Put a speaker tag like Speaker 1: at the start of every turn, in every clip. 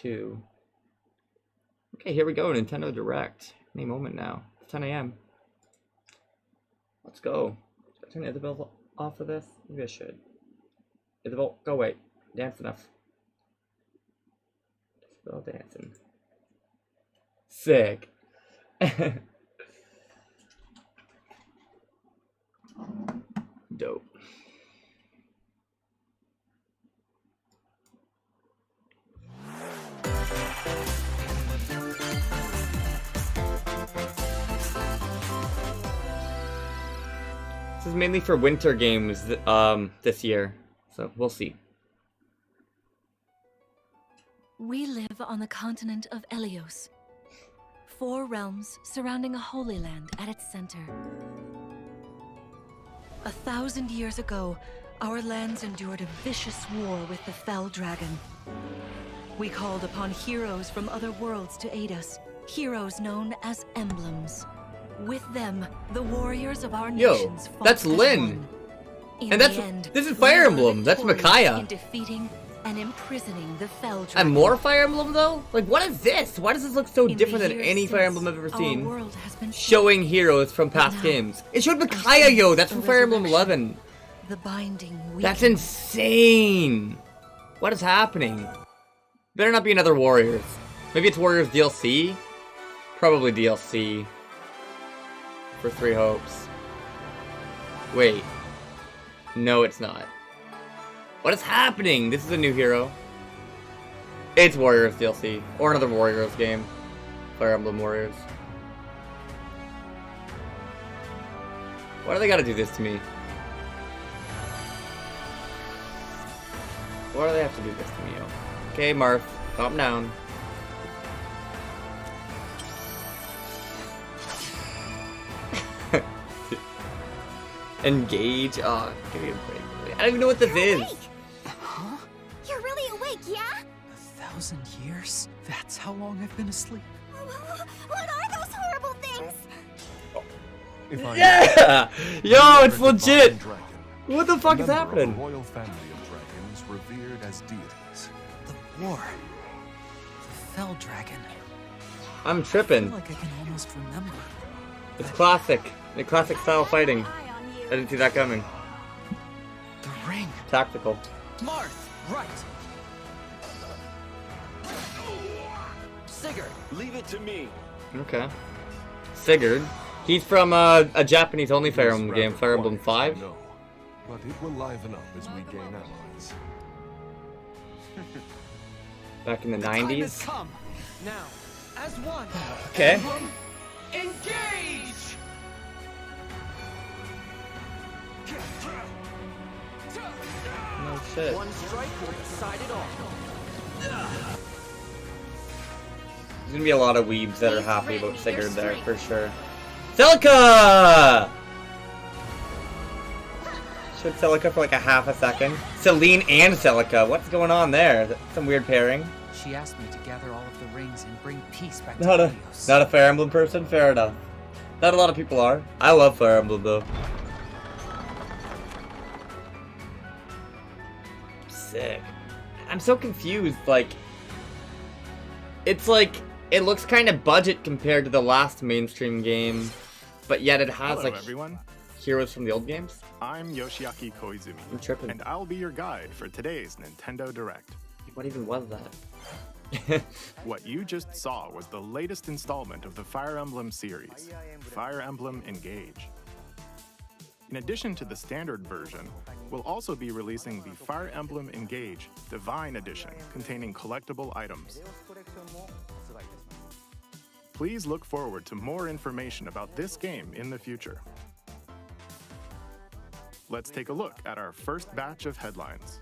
Speaker 1: 2. Okay, here we go. Nintendo Direct. Any moment now. It's 10 a.m. Let's go. Should I turn Isabel off of this? Maybe I should. Isabel, go away. Dance enough. Isabel dancing. Sick. Dope. This is mainly for winter games this year, so we'll see.
Speaker 2: We live on the continent of Elios. 4 realms surrounding a holy land at its center. 1,000 years ago, our lands endured a vicious war with the Fell Dragon. We called upon heroes from other worlds to aid us, heroes known as Emblems. With them, the warriors of our nations fought
Speaker 1: that's
Speaker 2: as
Speaker 1: Lynn.
Speaker 2: one.
Speaker 1: And that's this is Fire Emblem. That's Micaiah.
Speaker 2: In defeating and imprisoning the Fell Dragon.
Speaker 1: And more Fire Emblem though? Like, what is this? Why does this look so different than any Fire Emblem I've ever seen? Showing heroes from past games. It showed Micaiah, yo. That's from Fire Emblem 11.
Speaker 2: The binding
Speaker 1: That's insane. What is happening? Better not be another Warriors. Maybe it's Warriors DLC? Probably DLC. For 3 hopes. Wait. No, it's not. What is happening? This is a new hero. It's Warriors DLC. Or another Warriors game. Fire Emblem Warriors. Why do they gotta do this to me? Why do they have to do this to me, yo? Okay, Marth. Calm down. Engage. Oh, give me a break. I don't even know what this is.
Speaker 3: Huh? You're really awake, yeah?
Speaker 4: 1,000 years? That's how long I've been asleep.
Speaker 3: What are those horrible things?
Speaker 1: Yeah! Yo, it's legit! What the fuck is happening?
Speaker 5: A royal family of dragons revered as deities.
Speaker 4: The war. The Fell Dragon.
Speaker 1: I'm
Speaker 4: I
Speaker 1: tripping.
Speaker 4: feel like I can almost remember.
Speaker 1: It's classic. The classic style fighting. I didn't see that coming.
Speaker 4: The ring.
Speaker 1: Tactical.
Speaker 4: Marth! Right! Sigurd!
Speaker 6: Leave it to me.
Speaker 1: Okay. Sigurd. He's from a Japanese only Fire Emblem game, Fire Emblem 5.
Speaker 5: No, but it will liven up as we gain allies.
Speaker 1: Back in the
Speaker 4: Time has
Speaker 1: 90s.
Speaker 4: come. Now, as one.
Speaker 1: Okay.
Speaker 4: Emblem, engage!
Speaker 1: No shit.
Speaker 4: One strike will decide it all.
Speaker 1: There's gonna be a lot of weebs that are happy about Sigurd there, for sure. Celica! Showed Celica for like a half a second. Celine and Celica. What's going on there? Some weird pairing.
Speaker 4: She asked me to gather all of the rings and bring peace back
Speaker 1: Not
Speaker 4: to
Speaker 1: a
Speaker 4: Helios.
Speaker 1: not a Fire Emblem person? Fair enough. Not a lot of people are. I love Fire Emblem though. Sick. I'm so confused, like... It's like... It looks kind of budget compared to the last mainstream game, but yet it has,
Speaker 7: Hello,
Speaker 1: like,
Speaker 7: everyone.
Speaker 1: heroes from the old games?
Speaker 7: I'm Yoshiaki Koizumi,
Speaker 1: I'm tripping.
Speaker 7: and I'll be your guide for today's Nintendo Direct.
Speaker 1: What even was that?
Speaker 7: What you just saw was the latest installment of the Fire Emblem series, Fire Emblem Engage. In addition to the standard version, we'll also be releasing the Fire Emblem Engage Divine Edition containing collectible items. Please look forward to more information about this game in the future. Let's take a look at our first batch of headlines.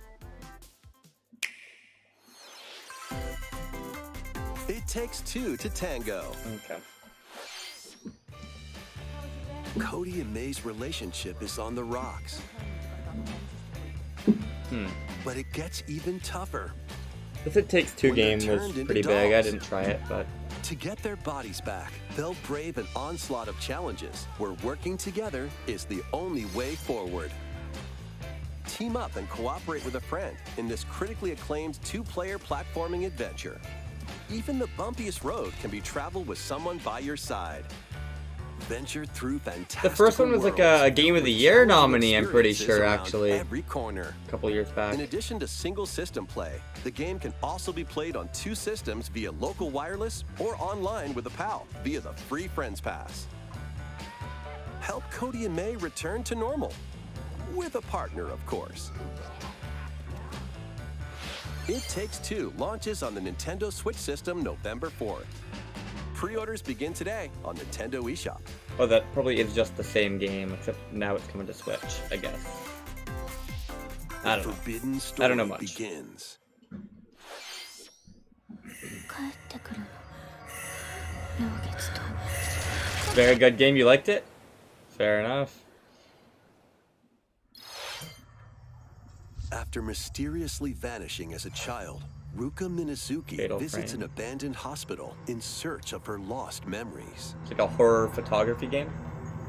Speaker 6: It takes 2 to tango.
Speaker 1: Okay.
Speaker 6: Cody and May's relationship is on the rocks. But it gets even tougher.
Speaker 1: This It Takes Two
Speaker 6: When they're
Speaker 1: game was
Speaker 6: turned into
Speaker 1: pretty big. I
Speaker 6: dolls.
Speaker 1: didn't try it, but...
Speaker 6: To get their bodies back, they'll brave an onslaught of challenges where working together is the only way forward. Team up and cooperate with a friend in this critically acclaimed 2-player platforming adventure. Even the bumpiest road can be traveled with someone by your side. Venture through fantastic.
Speaker 1: The first one was like a Game of the Year nominee, I'm pretty sure, actually.
Speaker 6: Every corner.
Speaker 1: A couple years back.
Speaker 6: In addition to single system play, the game can also be played on 2 systems via local wireless or online with a pal via the free Friends Pass. Help Cody and May return to normal. With a partner, of course. It Takes Two launches on the Nintendo Switch system November 4th. Pre-orders begin today on Nintendo eShop.
Speaker 1: Oh, that probably is just the same game, except now it's coming to Switch, I guess. I don't know.
Speaker 6: Forbidden Story
Speaker 1: I don't know much.
Speaker 6: Begins.
Speaker 1: Very good game, you liked it? Fair enough.
Speaker 6: After mysteriously vanishing as a child, Ruka Minazuki
Speaker 1: Fatal
Speaker 6: visits
Speaker 1: Frame.
Speaker 6: an abandoned hospital in search of her lost memories.
Speaker 1: It's like a horror photography game,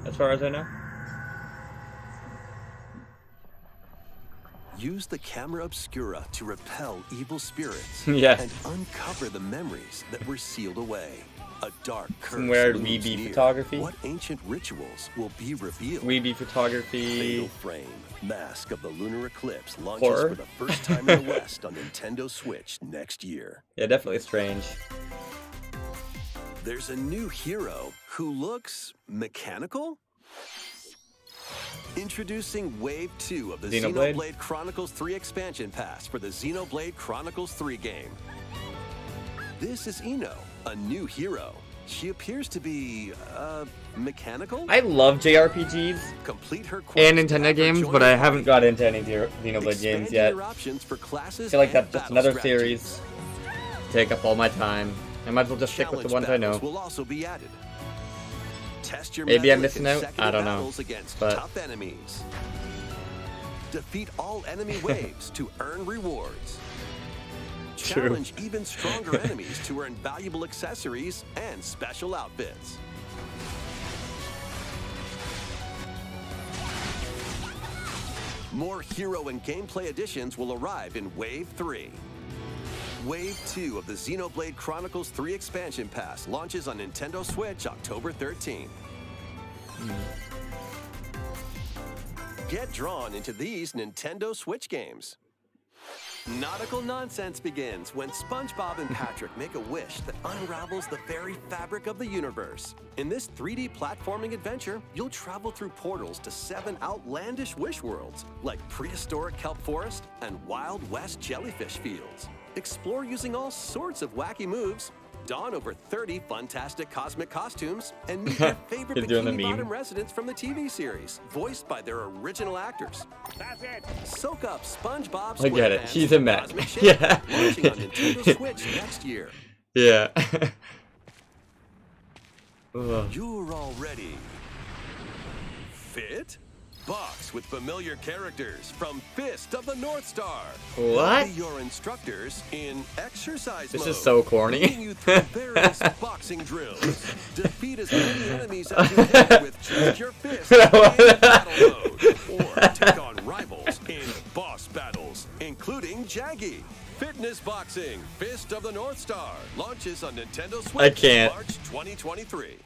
Speaker 1: as far as I know.
Speaker 6: Use the camera obscura to repel evil spirits
Speaker 1: Yeah.
Speaker 6: and uncover the memories that were sealed away. A dark curse
Speaker 1: Some weird
Speaker 6: looms
Speaker 1: weeby
Speaker 6: near.
Speaker 1: photography.
Speaker 6: What ancient rituals will be revealed?
Speaker 1: Weeby photography.
Speaker 6: Fatal Frame, Mask of the Lunar Eclipse launches
Speaker 1: Horror.
Speaker 6: for the first time in the West on Nintendo Switch next year.
Speaker 1: Yeah, definitely strange.
Speaker 6: There's a new hero who looks mechanical? Introducing Wave 2 of the
Speaker 1: Xenoblade?
Speaker 6: Xenoblade Chronicles 3 expansion pass for the Xenoblade Chronicles 3 game. This is Ino, a new hero. She appears to be, mechanical?
Speaker 1: I love JRPGs
Speaker 6: Complete her
Speaker 1: and
Speaker 6: quest
Speaker 1: Nintendo
Speaker 6: after
Speaker 1: games,
Speaker 6: joining
Speaker 1: but I
Speaker 6: the
Speaker 1: haven't
Speaker 6: party.
Speaker 1: got into any Xenoblade games
Speaker 6: Expanding
Speaker 1: yet.
Speaker 6: your options for classes
Speaker 1: I feel like
Speaker 6: and
Speaker 1: that's just
Speaker 6: battle
Speaker 1: another
Speaker 6: strategies.
Speaker 1: series. Take up all my time. I might as well just stick with the
Speaker 6: Challenge
Speaker 1: ones I know.
Speaker 6: battles will also be added. Test your
Speaker 1: Maybe I'm
Speaker 6: mettle in
Speaker 1: missing out?
Speaker 6: consecutive
Speaker 1: I don't know,
Speaker 6: battles against
Speaker 1: but-
Speaker 6: tough enemies. Defeat all enemy waves to earn rewards.
Speaker 1: True.
Speaker 6: Challenge even stronger enemies to earn valuable accessories and special outfits. More hero and gameplay additions will arrive in Wave 3. Wave 2 of the Xenoblade Chronicles 3 expansion pass launches on Nintendo Switch October 13th. Get drawn into these Nintendo Switch games. Nautical nonsense begins when SpongeBob and Patrick make a wish that unravels the very fabric of the universe. In this 3D platforming adventure, you'll travel through portals to 7 outlandish wish worlds, like prehistoric kelp forest and Wild West jellyfish fields. Explore using all sorts of wacky moves, don over 30 fantastic cosmic costumes, and meet your favorite
Speaker 1: You're doing the
Speaker 6: Bikini
Speaker 1: meme.
Speaker 6: Bottom residents from the TV series, voiced by their original actors. Soak up SpongeBob
Speaker 1: I get it.
Speaker 6: SquarePants
Speaker 1: She's a mech.
Speaker 6: Cosmic Shake,
Speaker 1: Yeah.
Speaker 6: launching on Nintendo Switch next year.
Speaker 1: Yeah. Ugh.
Speaker 6: You're already fit? Box with familiar characters from Fist of the North Star.
Speaker 1: What?
Speaker 6: They'll be your instructors in exercise
Speaker 1: This
Speaker 6: mode.
Speaker 1: is so corny.
Speaker 6: Leading you through various boxing drills. Defeat as many enemies as you can with Choose Your Fist in battle mode. Or take on rivals in boss battles, including Jaggy. Fitness Boxing, Fist of the North Star, launches on Nintendo Switch
Speaker 1: I can't.
Speaker 6: March 2023.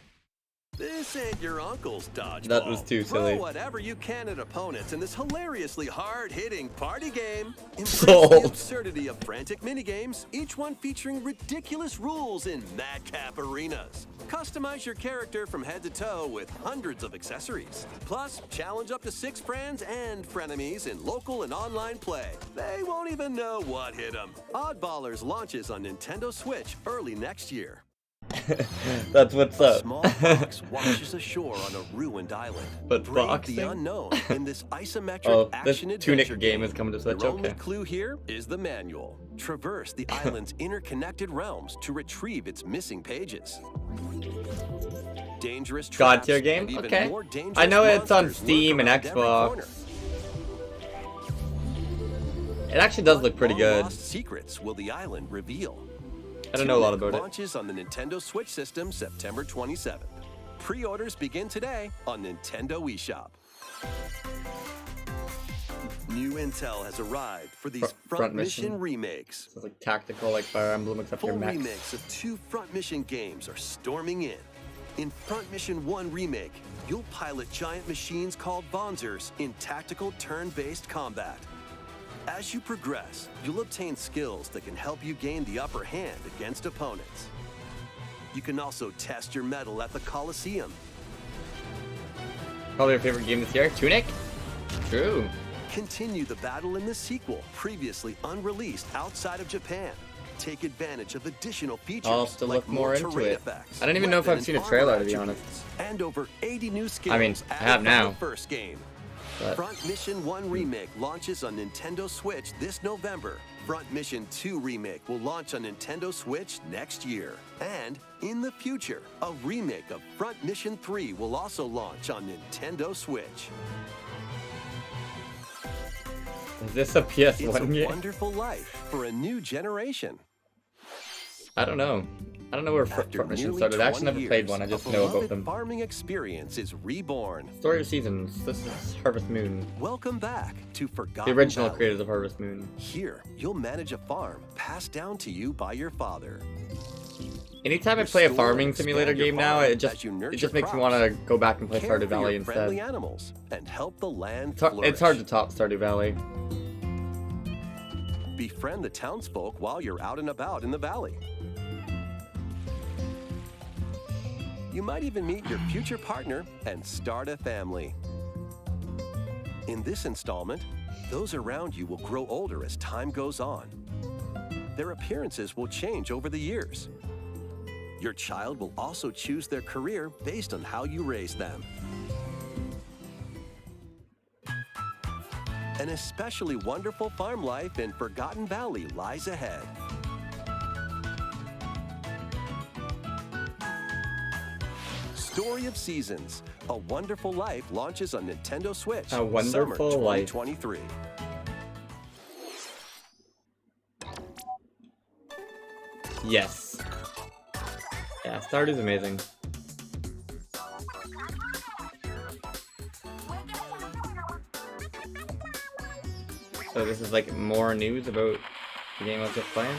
Speaker 6: This ain't your uncle's dodgeball.
Speaker 1: That was too silly.
Speaker 6: Throw whatever you can at opponents in this hilariously hard-hitting party game. Embrace
Speaker 1: Sold.
Speaker 6: the absurdity of frantic minigames, each one featuring ridiculous rules in madcap arenas. Customize your character from head to toe with hundreds of accessories. Plus, challenge up to 6 friends and frenemies in local and online play. They won't even know what hit them. Oddballers launches on Nintendo Switch early next year.
Speaker 1: That's what's
Speaker 6: A
Speaker 1: up.
Speaker 6: small box washes ashore on a ruined island.
Speaker 1: But
Speaker 6: Brave
Speaker 1: boxing?
Speaker 6: the unknown in this isometric
Speaker 1: Oh, this
Speaker 6: action
Speaker 1: Tunic
Speaker 6: adventure
Speaker 1: game is coming to Switch.
Speaker 6: Your only
Speaker 1: Okay.
Speaker 6: clue here is the manual. Traverse the island's interconnected realms to retrieve its missing pages. Dangerous
Speaker 1: God
Speaker 6: traps
Speaker 1: tier game?
Speaker 6: and even
Speaker 1: Okay.
Speaker 6: more dangerous
Speaker 1: I know it's on
Speaker 6: monsters lurk
Speaker 1: Steam and
Speaker 6: around every
Speaker 1: Xbox.
Speaker 6: corner.
Speaker 1: It actually does look pretty good.
Speaker 6: Long-lost secrets will the island reveal.
Speaker 1: I don't know a lot
Speaker 6: Tunic
Speaker 1: about it.
Speaker 6: launches on the Nintendo Switch system September 27th. Pre-orders begin today on Nintendo eShop. New intel has arrived for these
Speaker 1: Front
Speaker 6: front
Speaker 1: mission?
Speaker 6: mission remakes.
Speaker 1: So it's like tactical, like Fire Emblem, except
Speaker 6: Full
Speaker 1: you're mechs.
Speaker 6: remakes of 2 front mission games are storming in. In Front Mission 1 Remake, you'll pilot giant machines called Bonzers in tactical turn-based combat. As you progress, you'll obtain skills that can help you gain the upper hand against opponents. You can also test your mettle at the Coliseum.
Speaker 1: Probably your favorite game this year? Tunic? True.
Speaker 6: Continue the battle in the sequel, previously unreleased outside of Japan. Take advantage of additional features
Speaker 1: I'll have to
Speaker 6: like
Speaker 1: look more into
Speaker 6: terrain
Speaker 1: it.
Speaker 6: effects,
Speaker 1: I don't even know if I've
Speaker 6: weapon
Speaker 1: seen a
Speaker 6: and
Speaker 1: trailer,
Speaker 6: armor
Speaker 1: to be honest.
Speaker 6: attributes, and over 80 new skills
Speaker 1: I mean, I
Speaker 6: added
Speaker 1: have
Speaker 6: from
Speaker 1: now.
Speaker 6: the first game.
Speaker 1: But
Speaker 6: Front Mission 1 Remake launches on Nintendo Switch this November. Front Mission 2 Remake will launch on Nintendo Switch next year. And in the future, a remake of Front Mission 3 will also launch on Nintendo Switch.
Speaker 1: is this a PS1
Speaker 6: It's a
Speaker 1: game?
Speaker 6: wonderful life for a new generation.
Speaker 1: I don't know. I don't know where
Speaker 6: After
Speaker 1: Front Mission
Speaker 6: nearly
Speaker 1: started. I actually
Speaker 6: 20
Speaker 1: never played
Speaker 6: years,
Speaker 1: one. I just
Speaker 6: a
Speaker 1: know about
Speaker 6: beloved
Speaker 1: them.
Speaker 6: farming experience is reborn.
Speaker 1: Story of Seasons. This is Harvest Moon.
Speaker 6: Welcome back to
Speaker 1: The
Speaker 6: Forgotten
Speaker 1: original
Speaker 6: Valley.
Speaker 1: creators of Harvest Moon.
Speaker 6: Here, you'll manage a farm passed down to you by your father.
Speaker 1: Anytime I play a
Speaker 6: Restore
Speaker 1: farming
Speaker 6: and
Speaker 1: simulator
Speaker 6: expand your
Speaker 1: game now,
Speaker 6: farm
Speaker 1: it just
Speaker 6: as you
Speaker 1: it
Speaker 6: nurture
Speaker 1: just makes me
Speaker 6: crops.
Speaker 1: want to go back and play
Speaker 6: Care
Speaker 1: Stardew
Speaker 6: for
Speaker 1: Valley
Speaker 6: your friendly
Speaker 1: instead.
Speaker 6: animals and help the land
Speaker 1: It's hard to
Speaker 6: flourish.
Speaker 1: top Stardew Valley.
Speaker 6: Befriend the townsfolk while you're out and about in the valley. You might even meet your future partner and start a family. In this installment, those around you will grow older as time goes on. Their appearances will change over the years. Your child will also choose their career based on how you raise them. An especially wonderful farm life in Forgotten Valley lies ahead. Story of Seasons, A Wonderful Life launches on Nintendo Switch.
Speaker 1: A Wonderful
Speaker 6: summer
Speaker 1: Life.
Speaker 6: 2023.
Speaker 1: Yes. Yeah, Stardew's amazing. So this is like more news about the game I was just playing?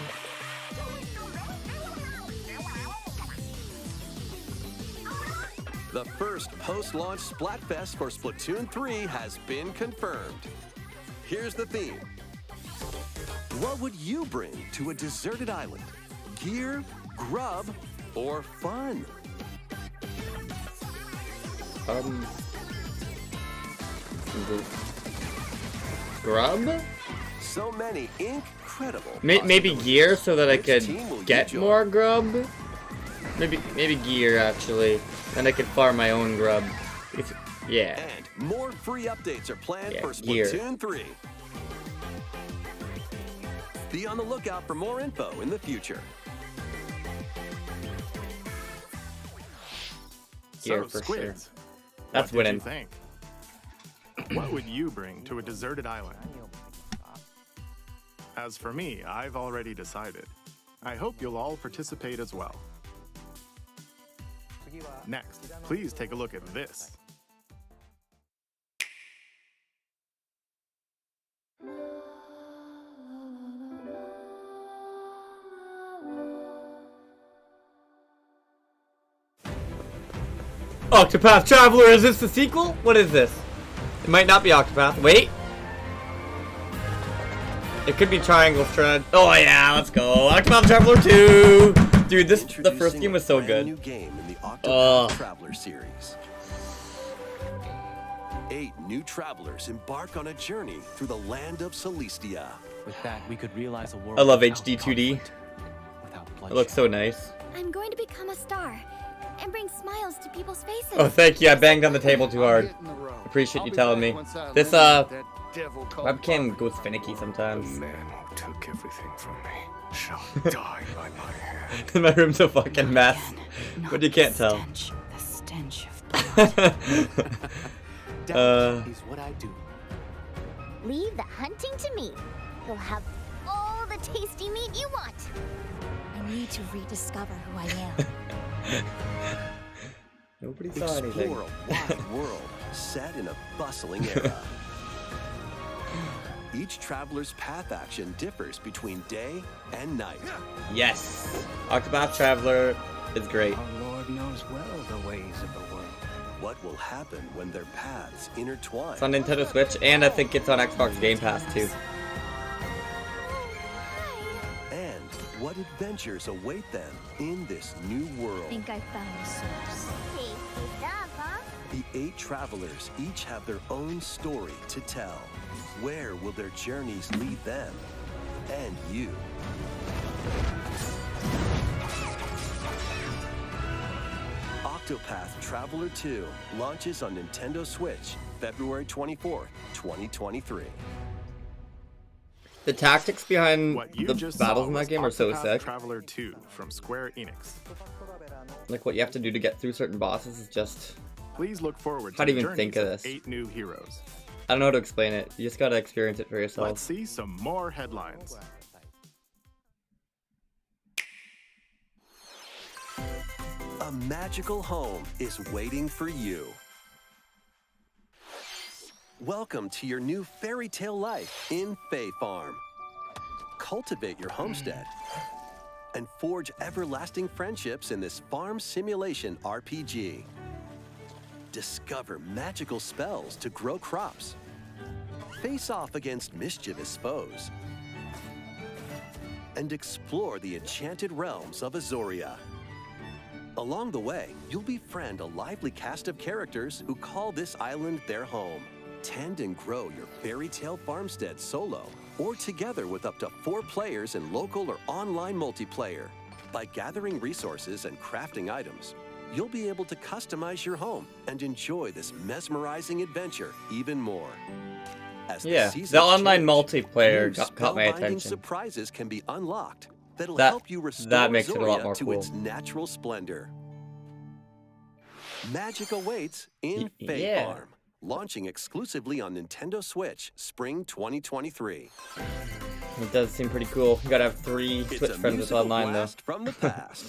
Speaker 6: The first post-launch Splatfest for Splatoon 3 has been confirmed. Here's the theme. What would you bring to a deserted island? Gear, grub, or fun?
Speaker 1: Grub?
Speaker 6: So many incredible
Speaker 1: Maybe gear so that I
Speaker 6: Which
Speaker 1: could
Speaker 6: team will you
Speaker 1: get
Speaker 6: join?
Speaker 1: more grub? Maybe gear actually. Then I could farm my own grub. Yeah.
Speaker 6: And more free updates are planned
Speaker 1: Yeah,
Speaker 6: for
Speaker 1: gear.
Speaker 6: Splatoon 3. Be on the lookout for more info in the future.
Speaker 1: Gear
Speaker 7: So,
Speaker 1: for
Speaker 7: Squids,
Speaker 1: That's
Speaker 7: what did
Speaker 1: winning.
Speaker 7: you think? What would you bring to a deserted island? As for me, I've already decided. I hope you'll all participate as well. Next, please take a look at this.
Speaker 1: Octopath Traveler, is this the sequel? What is this? It might not be Octopath. Wait. It could be Triangle Strategy. Oh yeah, let's go. Octopath Traveler 2! Dude, the first
Speaker 6: Introducing
Speaker 1: game was
Speaker 6: a
Speaker 1: so
Speaker 6: brand
Speaker 1: good.
Speaker 6: New game in the Octopath
Speaker 1: Ugh.
Speaker 6: Traveler series. 8 new travelers embark on a journey through the land of Celestia.
Speaker 8: With that, we could realize a world
Speaker 1: I love
Speaker 8: without
Speaker 1: HD 2D.
Speaker 8: conflict, without
Speaker 1: It
Speaker 8: bloodshed.
Speaker 1: looks so nice.
Speaker 3: I'm going to become a star and bring smiles to people's faces.
Speaker 1: Oh, thank you. I banged on the table too hard. Appreciate you telling me. This, webcam goes finicky sometimes.
Speaker 5: The man who took everything from me shall die by my hand.
Speaker 1: My room's a fucking mess. But you can't tell.
Speaker 2: The stench of blood.
Speaker 8: Is what I do.
Speaker 3: Leave the hunting to me. You'll have all the tasty meat you want. I need to rediscover who I am.
Speaker 1: Nobody saw anything.
Speaker 6: Explore a wide world set in a bustling era. Each traveler's path action differs between day and night.
Speaker 1: Yes. Octopath Traveler is great.
Speaker 8: Our Lord knows well the ways of the world.
Speaker 6: What will happen when their paths intertwine?
Speaker 1: It's on Nintendo Switch, and I think it's on Xbox Game Pass too.
Speaker 6: And what adventures await them in this new world?
Speaker 3: I think I found the source. Tasty stuff, huh?
Speaker 6: The 8 travelers each have their own story to tell. Where will their journeys lead them and you? Octopath Traveler 2 launches on Nintendo Switch February 24th, 2023.
Speaker 1: The tactics behind
Speaker 7: What you
Speaker 1: the
Speaker 7: just
Speaker 1: battles
Speaker 7: saw
Speaker 1: in that
Speaker 7: was
Speaker 1: game are so
Speaker 7: Octopath
Speaker 1: sick.
Speaker 7: Traveler 2 from Square Enix.
Speaker 1: Like what you have to do to get through certain bosses is just...
Speaker 7: Please look forward to
Speaker 1: How do
Speaker 7: the
Speaker 1: you even think
Speaker 7: journeys
Speaker 1: of this?
Speaker 7: 8 new heroes.
Speaker 1: I don't know how to explain it. You just gotta experience it for
Speaker 7: Let's
Speaker 1: yourself.
Speaker 7: see some more headlines.
Speaker 6: A magical home is waiting for you. Welcome to your new fairy tale life in Fae Farm. Cultivate your homestead and forge everlasting friendships in this farm simulation RPG. Discover magical spells to grow crops. Face off against mischievous foes. And explore the enchanted realms of Azoria. Along the way, you'll befriend a lively cast of characters who call this island their home. Tend and grow your fairy tale farmstead solo or together with up to 4 players in local or online multiplayer. By gathering resources and crafting items, you'll be able to customize your home and enjoy this mesmerizing adventure even more. As
Speaker 1: Yeah,
Speaker 6: seasons
Speaker 1: the online
Speaker 6: change,
Speaker 1: multiplayer
Speaker 6: new
Speaker 1: caught my
Speaker 6: spellbinding
Speaker 1: attention.
Speaker 6: surprises can be unlocked that'll
Speaker 1: That-
Speaker 6: help you restore
Speaker 1: that makes it a lot
Speaker 6: Azoria
Speaker 1: more
Speaker 6: to
Speaker 1: cool.
Speaker 6: its natural splendor. Magic awaits in
Speaker 1: Y-
Speaker 6: Fae
Speaker 1: yeah.
Speaker 6: Farm, launching exclusively on Nintendo Switch Spring 2023.
Speaker 1: It does seem pretty cool. You gotta have 3
Speaker 6: It's
Speaker 1: Switch
Speaker 6: a
Speaker 1: friends with
Speaker 6: musical
Speaker 1: online though.
Speaker 6: blast from the past.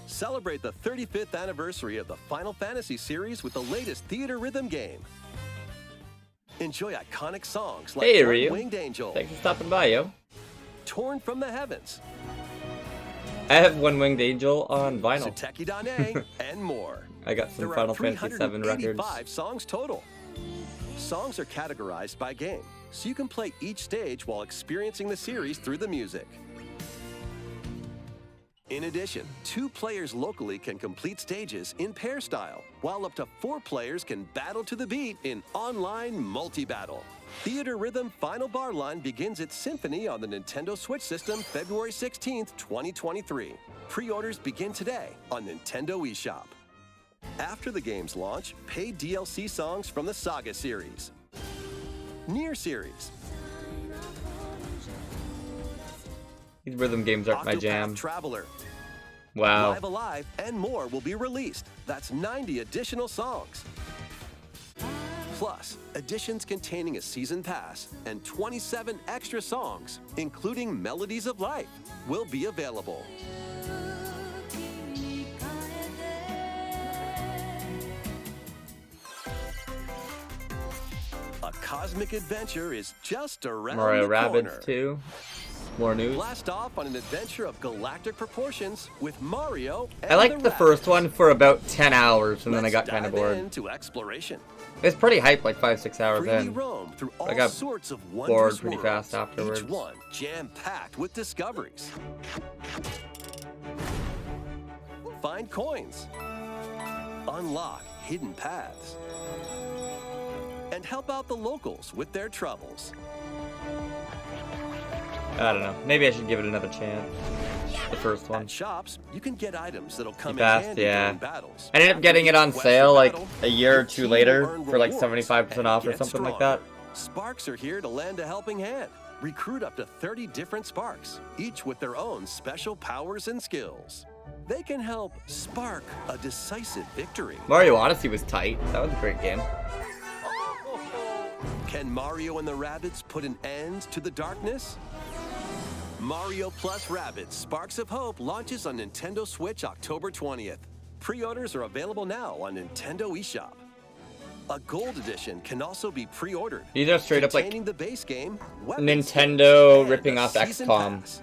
Speaker 6: Celebrate the 35th anniversary of the Final Fantasy series with the latest theater rhythm game. Enjoy iconic songs like
Speaker 1: Hey,
Speaker 6: One
Speaker 1: Ryu.
Speaker 6: Winged Angel,
Speaker 1: Thanks for stopping by, yo.
Speaker 6: Torn from the Heavens,
Speaker 1: I have One Winged Angel on vinyl.
Speaker 6: Suteki Dane, and more.
Speaker 1: I got some
Speaker 6: There
Speaker 1: Final
Speaker 6: are
Speaker 1: Fantasy VII records.
Speaker 6: 385 songs total. Songs are categorized by game, so you can play each stage while experiencing the series through the music. In addition, 2 players locally can complete stages in pair style, while up to 4 players can battle to the beat in online multi-battle. Theater Rhythm Final Bar Line begins its symphony on the Nintendo Switch system February 16th, 2023. Pre-orders begin today on Nintendo eShop. After the game's launch, paid DLC songs from the Saga series, Nier series,
Speaker 1: These rhythm games aren't my
Speaker 6: Octopath
Speaker 1: jam.
Speaker 6: Traveler,
Speaker 1: Wow.
Speaker 6: Live Alive, and more will be released. That's 90 additional songs. Plus, editions containing a season pass and 27 extra songs, including Melodies of Life, will be available. A cosmic adventure is just around
Speaker 1: Mario
Speaker 6: the corner.
Speaker 1: Rabbids 2. More news.
Speaker 6: Blast off on an adventure of galactic proportions with Mario and
Speaker 1: I liked the first
Speaker 6: Rabbids.
Speaker 1: one for about 10 hours and then I
Speaker 6: Let's
Speaker 1: got kind of
Speaker 6: dive
Speaker 1: bored.
Speaker 6: into exploration.
Speaker 1: It was pretty hype, like 5-6 hours
Speaker 6: Freely
Speaker 1: in.
Speaker 6: roam through all
Speaker 1: I got
Speaker 6: sorts of
Speaker 1: bored
Speaker 6: wondrous
Speaker 1: pretty
Speaker 6: worlds,
Speaker 1: fast afterwards.
Speaker 6: Each one jam-packed with discoveries. Find coins. Unlock hidden paths. And help out the locals with their troubles.
Speaker 1: I don't know. Maybe I should give it another chance. The first one.
Speaker 6: At shops, you can get items that'll come in
Speaker 1: Fast,
Speaker 6: handy
Speaker 1: yeah.
Speaker 6: during battles.
Speaker 1: I ended up getting it on
Speaker 6: Quest
Speaker 1: sale
Speaker 6: for
Speaker 1: like
Speaker 6: battle,
Speaker 1: a year or
Speaker 6: your
Speaker 1: 2
Speaker 6: team
Speaker 1: later
Speaker 6: will earn
Speaker 1: for like
Speaker 6: rewards
Speaker 1: 75%
Speaker 6: and
Speaker 1: off or
Speaker 6: get
Speaker 1: something like that.
Speaker 6: stronger. Sparks are here to lend a helping hand. Recruit up to 30 different Sparks, each with their own special powers and skills. They can help spark a decisive victory.
Speaker 1: Mario Odyssey was tight. That was a great game.
Speaker 6: Can Mario and the Rabbids put an end to the darkness? Mario Plus Rabbids Sparks of Hope launches on Nintendo Switch October 20th. Pre-orders are available now on Nintendo eShop. A gold edition can also be pre-ordered.
Speaker 1: These are straight up like
Speaker 6: containing the base game, weapons,
Speaker 1: Nintendo
Speaker 6: and
Speaker 1: ripping
Speaker 6: a
Speaker 1: off
Speaker 6: season
Speaker 1: XCOM.
Speaker 6: pass.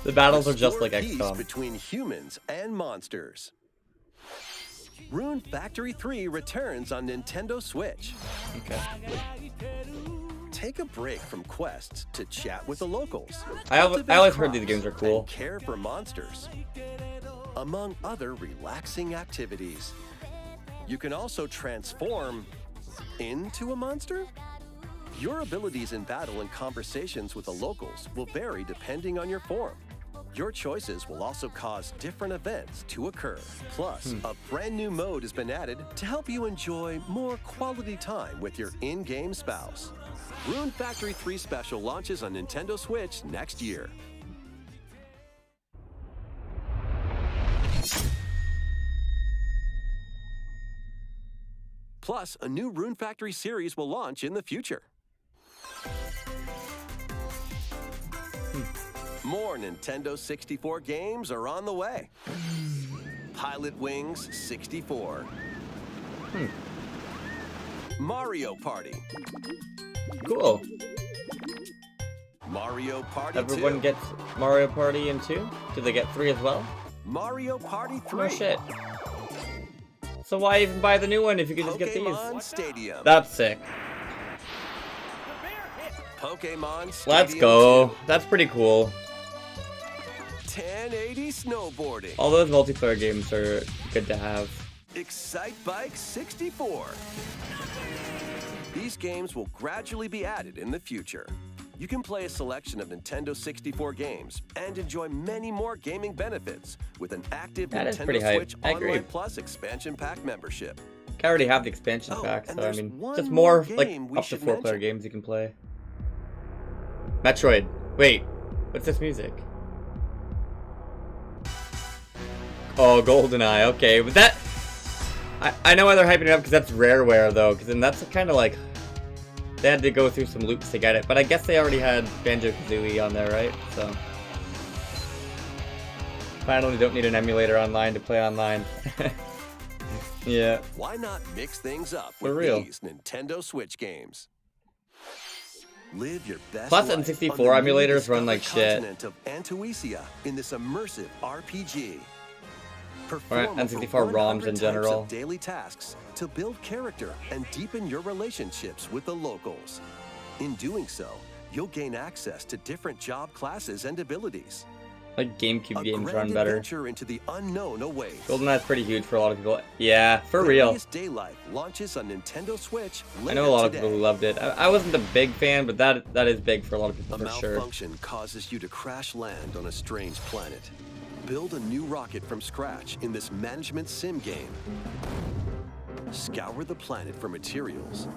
Speaker 1: The battles are just
Speaker 6: Restore
Speaker 1: like
Speaker 6: peace
Speaker 1: XCOM.
Speaker 6: between humans and monsters. Rune Factory 3 returns on Nintendo Switch.
Speaker 1: Okay.
Speaker 6: Take a break from quests to chat with the locals.
Speaker 1: I always
Speaker 6: cultivate
Speaker 1: heard these
Speaker 6: crops,
Speaker 1: games are cool.
Speaker 6: and care for monsters, among other relaxing activities. You can also transform into a monster. Your abilities in battle and conversations with the locals will vary depending on your form. Your choices will also cause different events to occur. Plus, a brand new mode has been added to help you enjoy more quality time with your in-game spouse. Rune Factory 3 Special launches on Nintendo Switch next year. Plus, a new Rune Factory series will launch in the future. More Nintendo 64 games are on the way. Pilot Wings 64. Mario Party.
Speaker 1: Cool.
Speaker 6: Mario Party
Speaker 1: Everyone
Speaker 6: 2.
Speaker 1: gets Mario Party in 2? Do they get 3 as well?
Speaker 6: Mario Party 3.
Speaker 1: Oh shit. So why even buy the new one if you can just get
Speaker 6: Pokemon
Speaker 1: these?
Speaker 6: Stadium.
Speaker 1: That's sick.
Speaker 6: Pokemon Stadium
Speaker 1: Let's go.
Speaker 6: 2.
Speaker 1: That's pretty cool.
Speaker 6: 1080 snowboarding.
Speaker 1: All those multiplayer games are good to have.
Speaker 6: Excite Bike 64. These games will gradually be added in the future. You can play a selection of Nintendo 64 games and enjoy many more gaming benefits with an active
Speaker 1: That is pretty
Speaker 6: Nintendo
Speaker 1: hype.
Speaker 6: Switch
Speaker 1: I agree.
Speaker 6: Online Plus expansion pack membership.
Speaker 1: I already have the expansion
Speaker 6: Oh,
Speaker 1: pack,
Speaker 6: and
Speaker 1: so I
Speaker 6: there's
Speaker 1: mean,
Speaker 6: one
Speaker 1: just
Speaker 6: more
Speaker 1: more like
Speaker 6: game we
Speaker 1: up to
Speaker 6: should
Speaker 1: 4 player
Speaker 6: mention.
Speaker 1: games you can play. Metroid. Wait, what's this music? Oh, GoldenEye. Okay, but that I know why they're hyping it up because that's Rareware though, because then that's kind of like they had to go through some loops to get it. But I guess they already had Banjo-Kazooie on there, right? So finally, don't need an emulator online to play online. Yeah.
Speaker 6: Why not mix things up
Speaker 1: For
Speaker 6: with
Speaker 1: real.
Speaker 6: these Nintendo Switch games? Live your best
Speaker 1: Plus,
Speaker 6: life
Speaker 1: N64
Speaker 6: on the newly
Speaker 1: emulators run like
Speaker 6: discovered
Speaker 1: shit.
Speaker 6: continent of Antuisia in this immersive RPG.
Speaker 1: Or
Speaker 6: Perform over
Speaker 1: N64
Speaker 6: 100
Speaker 1: ROMs in
Speaker 6: types
Speaker 1: general.
Speaker 6: of daily tasks to build character and deepen your relationships with the locals. In doing so, you'll gain access to different job classes and abilities.
Speaker 1: Like GameCube
Speaker 6: A
Speaker 1: games
Speaker 6: grand
Speaker 1: run better.
Speaker 6: adventure into the unknown awaits.
Speaker 1: GoldenEye's pretty huge for a lot of people. Yeah, for real.
Speaker 6: Glorious Daylight launches on Nintendo Switch
Speaker 1: I
Speaker 6: later
Speaker 1: know a lot of
Speaker 6: today.
Speaker 1: people who loved it. I wasn't a big fan, but that is big for a lot of people
Speaker 6: A
Speaker 1: for sure.
Speaker 6: malfunction causes you to crash land on a strange planet. Build a new rocket from scratch in this management sim game. Scour the planet for materials.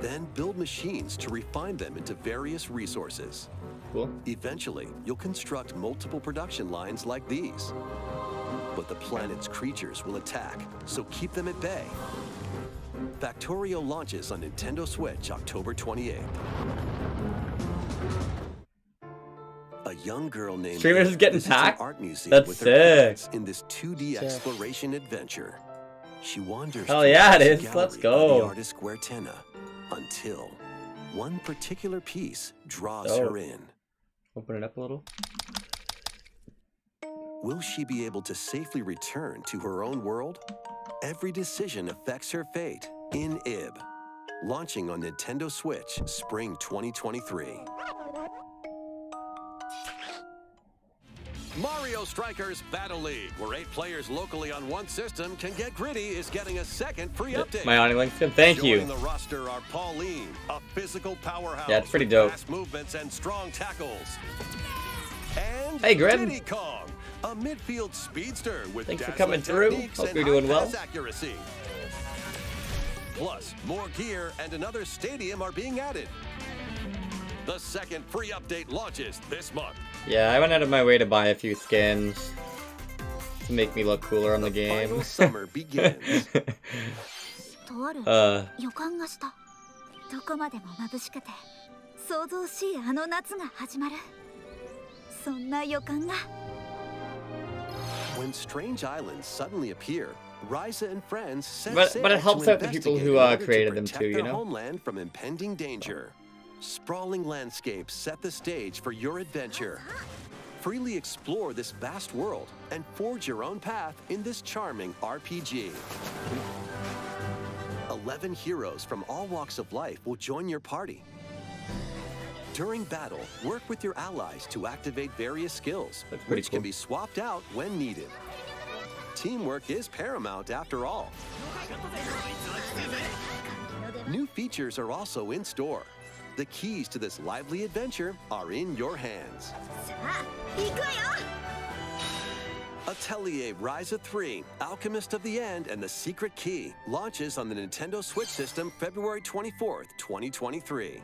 Speaker 6: Then build machines to refine them into various resources.
Speaker 1: Cool.
Speaker 6: Eventually, you'll construct multiple production lines like these. But the planet's creatures will attack, so keep them at bay. Factorio launches on Nintendo Switch October 28th. A young girl named
Speaker 1: Streamers
Speaker 6: Eve
Speaker 1: getting
Speaker 6: visits an
Speaker 1: packed?
Speaker 6: art museum
Speaker 1: That's
Speaker 6: with her
Speaker 1: sick.
Speaker 6: parents in this 2D
Speaker 1: Sick.
Speaker 6: exploration adventure. She wanders
Speaker 1: Hell
Speaker 6: through
Speaker 1: yeah, it
Speaker 6: this
Speaker 1: is. Let's
Speaker 6: gallery by
Speaker 1: go.
Speaker 6: the artist Guertena until one particular piece draws
Speaker 1: Oh.
Speaker 6: her in.
Speaker 1: Open it up a little.
Speaker 6: Will she be able to safely return to her own world? Every decision affects her fate in Ib. Launching on Nintendo Switch spring 2023. Mario Strikers Battle League, where 8 players locally on one system can get gritty, is getting a second free update.
Speaker 1: My awning link skin. Thank you.
Speaker 6: Joining the roster are Pauline, a physical powerhouse
Speaker 1: Yeah, it's pretty
Speaker 6: with
Speaker 1: dope.
Speaker 6: fast movements and strong tackles. And
Speaker 1: Hey, Grim.
Speaker 6: Diddy Kong, a midfield speedster with
Speaker 1: Thanks for
Speaker 6: dazzling
Speaker 1: coming through.
Speaker 6: techniques
Speaker 1: Hope
Speaker 6: and
Speaker 1: you're doing
Speaker 6: high
Speaker 1: well.
Speaker 6: pass accuracy. Plus, more gear and another stadium are being added. The second free update launches this month.
Speaker 1: Yeah, I went out of my way to buy a few skins to make me look cooler on the game.
Speaker 6: Final summer begins.
Speaker 3: とある
Speaker 1: uh,
Speaker 3: 予感がしたどこまでも眩しくて想像しいあの夏が始まるそんな予感が
Speaker 6: When strange islands suddenly appear, Ryza and friends set
Speaker 1: But
Speaker 6: sail
Speaker 1: it helps
Speaker 6: to
Speaker 1: out the people
Speaker 6: investigate
Speaker 1: who
Speaker 6: in order to
Speaker 1: created them
Speaker 6: protect
Speaker 1: too, you
Speaker 6: their
Speaker 1: know?
Speaker 6: homeland from impending danger. Sprawling landscapes set the stage for your adventure. Freely explore this vast world and forge your own path in this charming RPG. 11 heroes from all walks of life will join your party. During battle, work with your allies to activate various skills,
Speaker 1: That's pretty
Speaker 6: which
Speaker 1: cool.
Speaker 6: can be swapped out when needed. Teamwork is paramount after all. New features are also in store. The keys to this lively adventure are in your hands. Atelier Ryza 3, Alchemist of the End and the Secret Key launches on the Nintendo Switch system February 24th, 2023.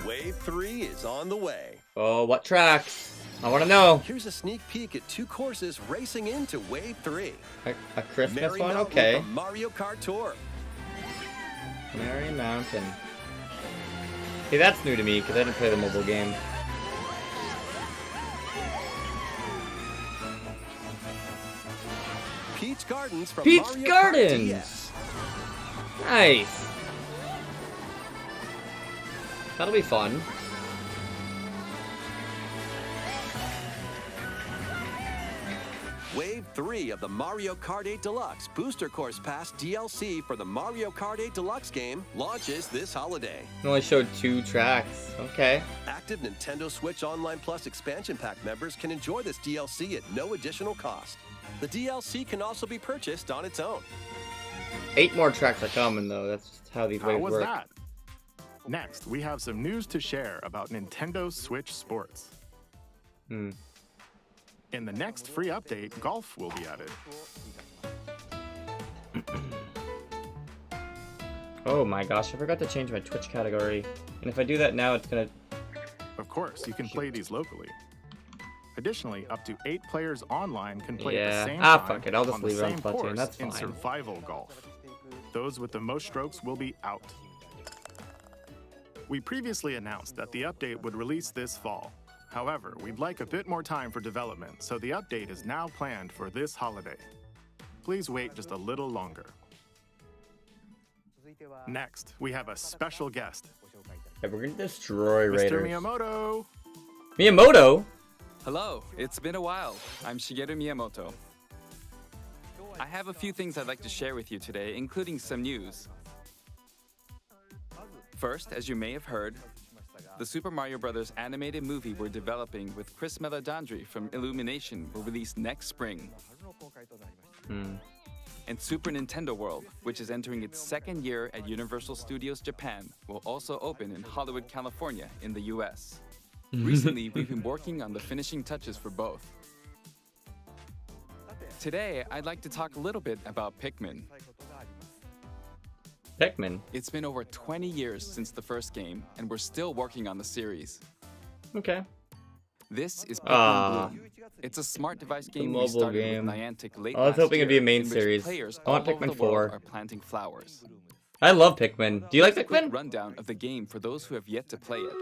Speaker 6: Wave 3 is on the way.
Speaker 1: Oh, what tracks? I want to know.
Speaker 6: Here's a sneak peek at 2 courses racing into Wave 3.
Speaker 1: A Christmas
Speaker 6: Merry
Speaker 1: one?
Speaker 6: Mountain
Speaker 1: Okay.
Speaker 6: from Mario Kart Tour.
Speaker 1: Merry Mountain. Hey, that's new to me because I didn't play the mobile game.
Speaker 6: Peach Gardens from
Speaker 1: Peach
Speaker 6: Mario Kart
Speaker 1: Gardens!
Speaker 6: DS.
Speaker 1: Nice. That'll be fun.
Speaker 6: Wave 3 of the Mario Kart 8 Deluxe Booster Course Pass DLC for the Mario Kart 8 Deluxe game launches this holiday.
Speaker 1: It only showed 2 tracks. Okay.
Speaker 6: Active Nintendo Switch Online Plus expansion pack members can enjoy this DLC at no additional cost. The DLC can also be purchased on its own.
Speaker 1: 8 more tracks are coming though. That's just how these
Speaker 7: How
Speaker 1: waves
Speaker 7: was
Speaker 1: work.
Speaker 7: that? Next, we have some news to share about Nintendo Switch Sports. In the next free update, golf will be added.
Speaker 1: Oh my gosh, I forgot to change my Twitch category. And if I do that now, it's gonna...
Speaker 7: Of course, you can play these locally. Additionally, up to 8 players online can play at
Speaker 1: Yeah.
Speaker 7: the same
Speaker 1: Ah,
Speaker 7: time
Speaker 1: fuck it, I'll just
Speaker 7: on the
Speaker 1: leave it on
Speaker 7: same
Speaker 1: Splatoon,
Speaker 7: course
Speaker 1: that's
Speaker 7: in
Speaker 1: fine.
Speaker 7: survival golf. Those with the most strokes will be out. We previously announced that the update would release this fall. However, we'd like a bit more time for development, so the update is now planned for this holiday. Please wait just a little longer. Next, we have a special guest,
Speaker 1: Yeah, we're gonna destroy
Speaker 7: Mr.
Speaker 1: Raiders.
Speaker 7: Miyamoto.
Speaker 1: Miyamoto?
Speaker 9: Hello, it's been a while. I'm Shigeru Miyamoto. I have a few things I'd like to share with you today, including some news. First, as you may have heard, the Super Mario Bros. Animated movie we're developing with Chris Meledandri from Illumination will release next spring. And Super Nintendo World, which is entering its 2nd year at Universal Studios Japan, will also open in Hollywood, California in the US. Recently, we've been working on the finishing touches for both. Today, I'd like to talk a little bit about Pikmin.
Speaker 1: Pikmin?
Speaker 9: It's been over 20 years since the first game, and we're still working on the series.
Speaker 1: Okay.
Speaker 9: This is
Speaker 1: Ah.
Speaker 9: Pikmin Bloom. It's a smart device game we
Speaker 1: mobile
Speaker 9: started
Speaker 1: game.
Speaker 9: with Niantic late
Speaker 1: I was
Speaker 9: last
Speaker 1: hoping it'd be a
Speaker 9: year,
Speaker 1: main
Speaker 9: in which
Speaker 1: series.
Speaker 9: Players
Speaker 1: I want
Speaker 9: all over
Speaker 1: Pikmin
Speaker 9: the world
Speaker 1: 4.
Speaker 9: are planting flowers.
Speaker 1: I love Pikmin. Do you like
Speaker 9: Here's a quick
Speaker 1: Pikmin?
Speaker 9: rundown of the game for those who have yet to play it.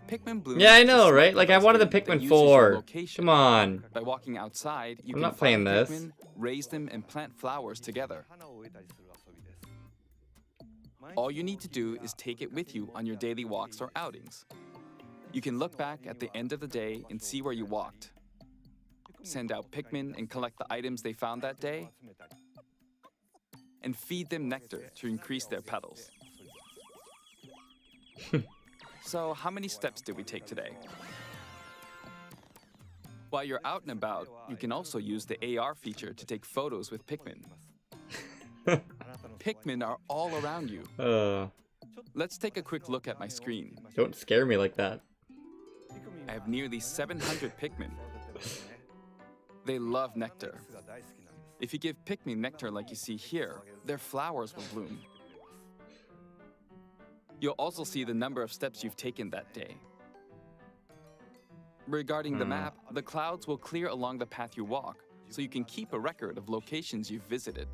Speaker 9: Pikmin Bloom.
Speaker 1: Yeah, I
Speaker 9: is a
Speaker 1: know,
Speaker 9: smart
Speaker 1: right? Like, I
Speaker 9: device
Speaker 1: wanted the
Speaker 9: game that
Speaker 1: Pikmin
Speaker 9: uses your
Speaker 1: 4.
Speaker 9: location.
Speaker 1: Come on.
Speaker 9: By walking outside, you
Speaker 1: I'm
Speaker 9: can
Speaker 1: not playing
Speaker 9: find
Speaker 1: this.
Speaker 9: Pikmin, raise them, and plant flowers together. All you need to do is take it with you on your daily walks or outings. You can look back at the end of the day and see where you walked. Send out Pikmin and collect the items they found that day. And feed them nectar to increase their petals. So, how many steps did we take today? While you're out and about, you can also use the AR feature to take photos with Pikmin. Pikmin are all around you. Let's take a quick look at my screen.
Speaker 1: Don't scare me like that.
Speaker 9: I have nearly 700 Pikmin. They love nectar. If you give Pikmin nectar like you see here, their flowers will bloom. You'll also see the number of steps you've taken that day. Regarding the map, the clouds will clear along the path you walk, so you can keep a record of locations you've visited.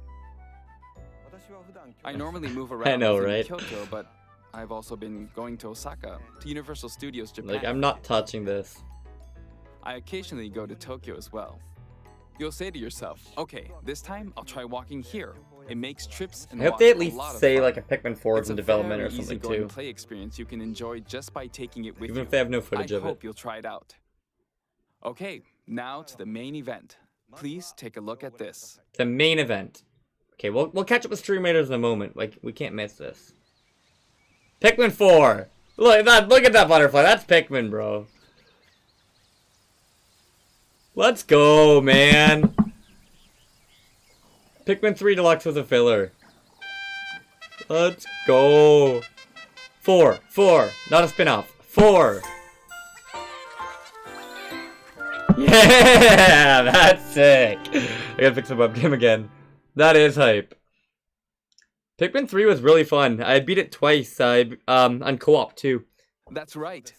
Speaker 9: I normally move around
Speaker 1: know,
Speaker 9: within
Speaker 1: right?
Speaker 9: Kyoto, but I've also been going to Osaka, to Universal Studios Japan.
Speaker 1: Like, I'm not touching this.
Speaker 9: I occasionally go to Tokyo as well. You'll say to yourself, okay, this time I'll try walking here. It makes trips and
Speaker 1: I hope they at
Speaker 9: walks
Speaker 1: least
Speaker 9: a lot of
Speaker 1: say
Speaker 9: fun.
Speaker 1: like a Pikmin 4 is
Speaker 9: It's
Speaker 1: in
Speaker 9: a
Speaker 1: development or
Speaker 9: very
Speaker 1: something
Speaker 9: easygoing
Speaker 1: too.
Speaker 9: play experience you can enjoy just by taking it with you.
Speaker 1: Even if they have no footage
Speaker 9: I
Speaker 1: of it.
Speaker 9: hope you'll try it out. Okay, now to the main event. Please take a look at this.
Speaker 1: The main event. Okay, we'll catch up with Stream Raiders in a moment. Like, we can't miss this. Pikmin 4! Look at that, look at that butterfly. That's Pikmin, bro. Let's go, man. Pikmin 3 Deluxe was a filler. Let's go. 4, not a spin-off. 4. Yeah, that's sick. I gotta fix the webcam again. That is hype. Pikmin 3 was really fun. I beat it twice on co-op too.
Speaker 9: That's right.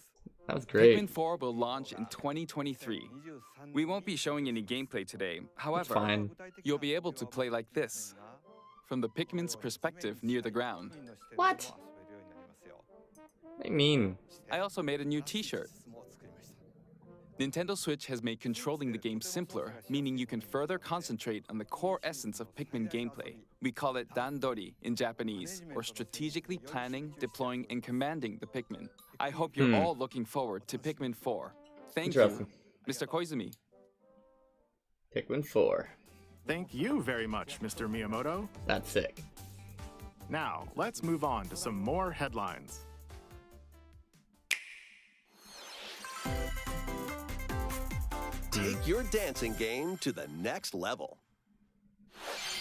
Speaker 1: That was great.
Speaker 9: Pikmin 4 will launch in 2023. We won't be showing any gameplay today. However,
Speaker 1: fine.
Speaker 9: You'll be able to play like this, from the Pikmin's perspective near the ground.
Speaker 1: What? What do you mean?
Speaker 9: I also made a new t-shirt. Nintendo Switch has made controlling the game simpler, meaning you can further concentrate on the core essence of Pikmin gameplay. We call it Dandori in Japanese, or strategically planning, deploying, and commanding the Pikmin. I hope you're all looking forward to Pikmin 4. Thank you, Mr. Koizumi.
Speaker 1: Pikmin 4.
Speaker 7: Thank you very much, Mr. Miyamoto.
Speaker 1: That's sick.
Speaker 7: Now, let's move on to some more headlines.
Speaker 6: Take your dancing game to the next level.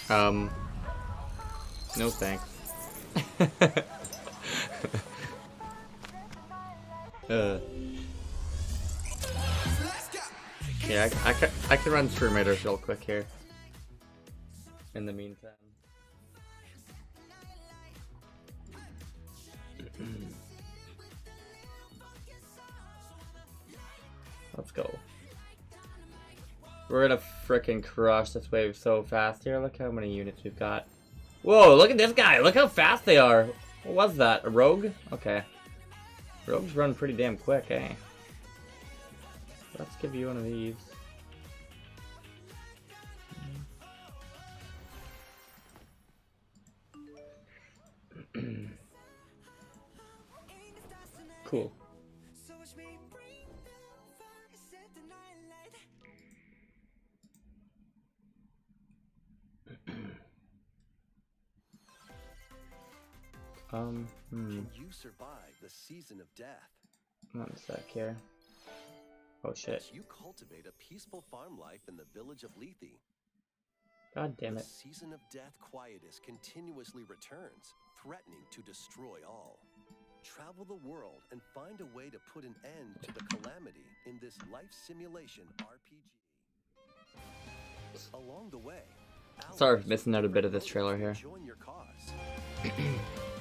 Speaker 1: No thanks. Yeah, I can run Stream Raiders real quick here. In the meantime. Let's go. We're gonna frickin' crush this wave so fast here. Look how many units we've got. Whoa, look at this guy. Look how fast they are. What was that? A rogue? Okay. Rogues run pretty damn quick, eh? Let's give you one of these. Cool.
Speaker 6: Can you survive the season of death?
Speaker 1: One sec here. Oh shit.
Speaker 6: As you cultivate a peaceful farm life in the village of Lethe.
Speaker 1: God damn it.
Speaker 6: The season of death quietus continuously returns, threatening to destroy all. Travel the world and find a way to put an end to the calamity in this life simulation RPG. Along the way,
Speaker 1: sorry for missing out a bit of this trailer here.
Speaker 6: join your cause.